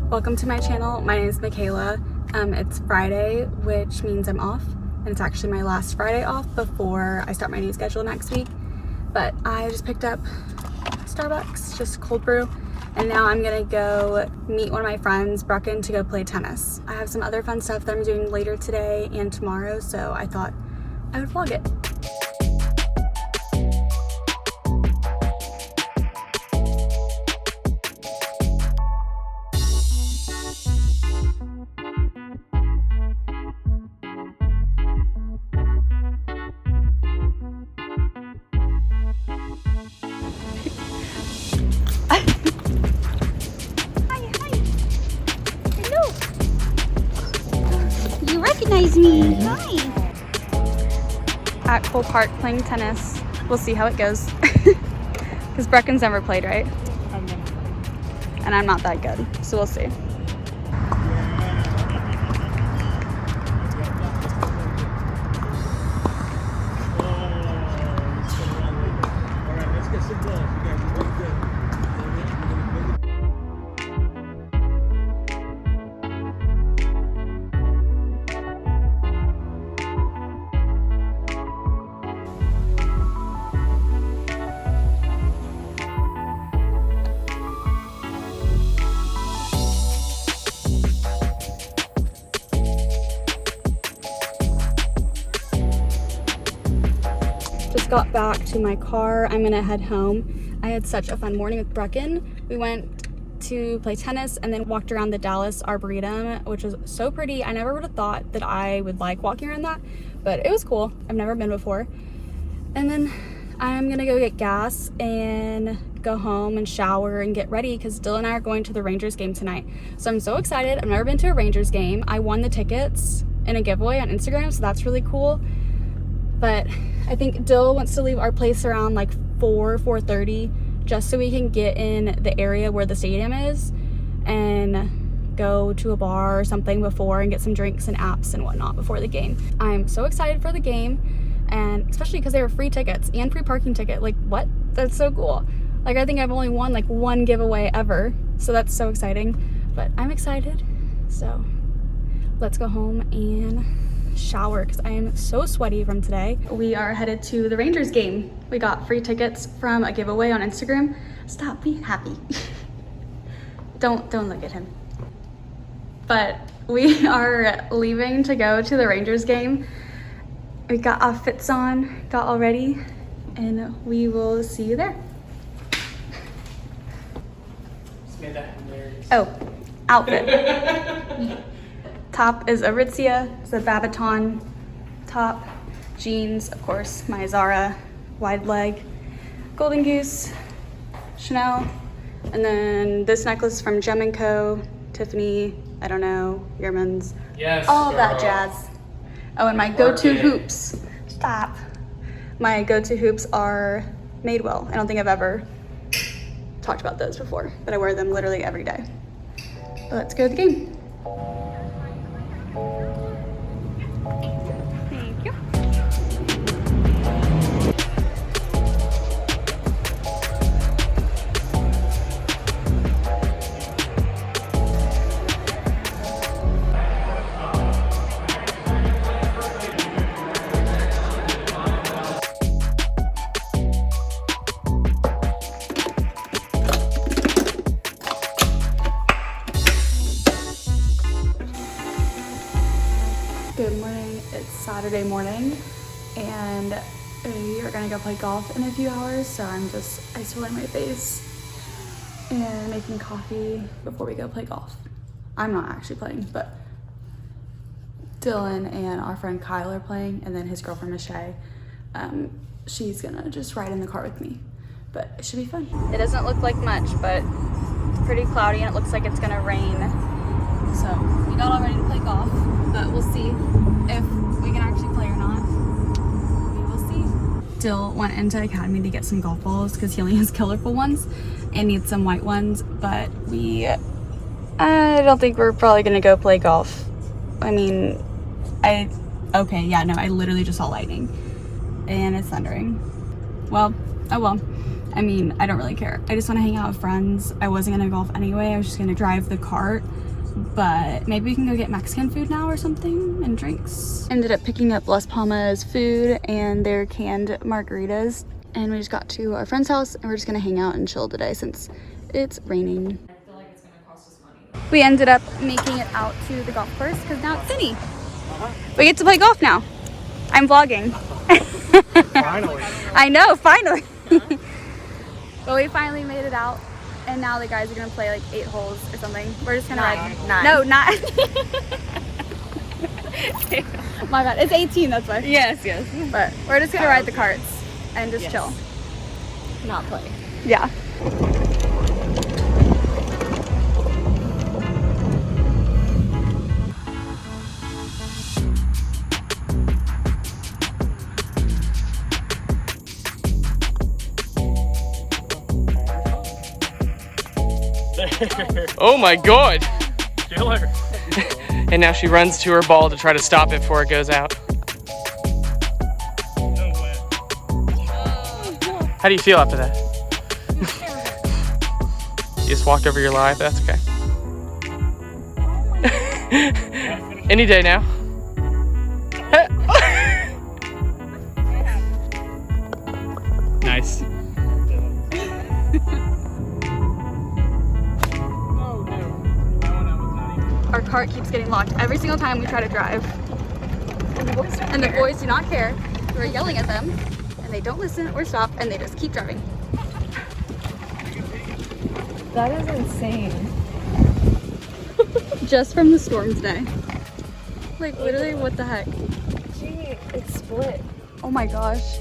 Welcome to my channel. My name is Michaela. It's Friday, which means I'm off, and it's actually my last Friday off before I start my new schedule next week. But I just picked up Starbucks, just cold brew, and now I'm gonna go meet one of my friends, Brecken, to go play tennis. I have some other fun stuff that I'm doing later today and tomorrow, so I thought I would vlog it. You recognize me. Hi. At Cole Park playing tennis. We'll see how it goes. Because Brecken's never played, right? And I'm not that good, so we'll see. Just got back to my car. I'm gonna head home. I had such a fun morning with Brecken. We went to play tennis and then walked around the Dallas Arboretum, which was so pretty. I never would have thought that I would like walking around that, but it was cool. I've never been before. And then I'm gonna go get gas and go home and shower and get ready because Dylan and I are going to the Rangers game tonight. So I'm so excited. I've never been to a Rangers game. I won the tickets in a giveaway on Instagram, so that's really cool. But I think Dill wants to leave our place around like 4:30 just so we can get in the area where the stadium is and go to a bar or something before and get some drinks and apps and whatnot before the game. I'm so excited for the game, and especially because they were free tickets and free parking ticket. Like, what? That's so cool. Like, I think I've only won like one giveaway ever, so that's so exciting. But I'm excited, so let's go home and shower because I am so sweaty from today. We are headed to the Rangers game. We got free tickets from a giveaway on Instagram. Stop being happy. Don't look at him. But we are leaving to go to the Rangers game. We got outfits on, got all ready, and we will see you there. Just made that hilarious. Oh, outfit. Top is Aritzia, it's a Babaton top. Jeans, of course, my Zara wide leg. Golden Goose, Chanel. And then this necklace from Gem & Co, Tiffany, I don't know, Yearman's. Yes, all of that girl. jazz. Oh, and my go-to Work it. hoops. Stop. My go-to hoops are Madewell. I don't think I've ever talked about those before, but I wear them literally every day. Let's go to the game. Thank you. Good morning. It's Saturday morning and we are gonna go play golf in a few hours, so I'm just isolating my face and making coffee before we go play golf. I'm not actually playing, but Dylan and our friend Kyle are playing, and then his girlfriend Michelle. She's gonna just ride in the car with me, but it should be fun. It doesn't look like much, but it's pretty cloudy and it looks like it's gonna rain. So we got all ready to play golf, but we'll see if we can actually play or not. We will see. Dill went into Academy to get some golf balls because he only has colorful ones and needs some white ones, but I don't think we're probably gonna go play golf. I mean, okay, yeah, no, I literally just saw lightning and it's thundering. Well, oh well. I mean, I don't really care. I just want to hang out with friends. I wasn't gonna golf anyway. I was just gonna drive the cart. But maybe we can go get Mexican food now or something and drinks. Ended up picking up Las Palmas food and their canned margaritas. And we just got to our friend's house and we're just gonna hang out and chill today since it's raining. I feel like it's gonna cost us money. We ended up making it out to the golf course because now it's sunny. We get to play golf now. I'm vlogging. Finally. I know, finally. But we finally made it out. And now the guys are gonna play like 8 holes or something. We're just gonna ride. No, not. My bad. It's 18. That's why. Yes. But we're just gonna ride the carts and just chill. Not play. Yeah. Oh my god! Killer! And now she runs to her ball to try to stop it before it goes out. How do you feel after that? You just walked over your life, that's okay. Any day now. Nice. Our cart keeps getting locked every single time we try to drive. And the boys do not care. We're yelling at them and they don't listen or stop and they just keep driving. That is insane. Just from the storm today. Like literally, what the heck? Gee, it's split. Oh my gosh.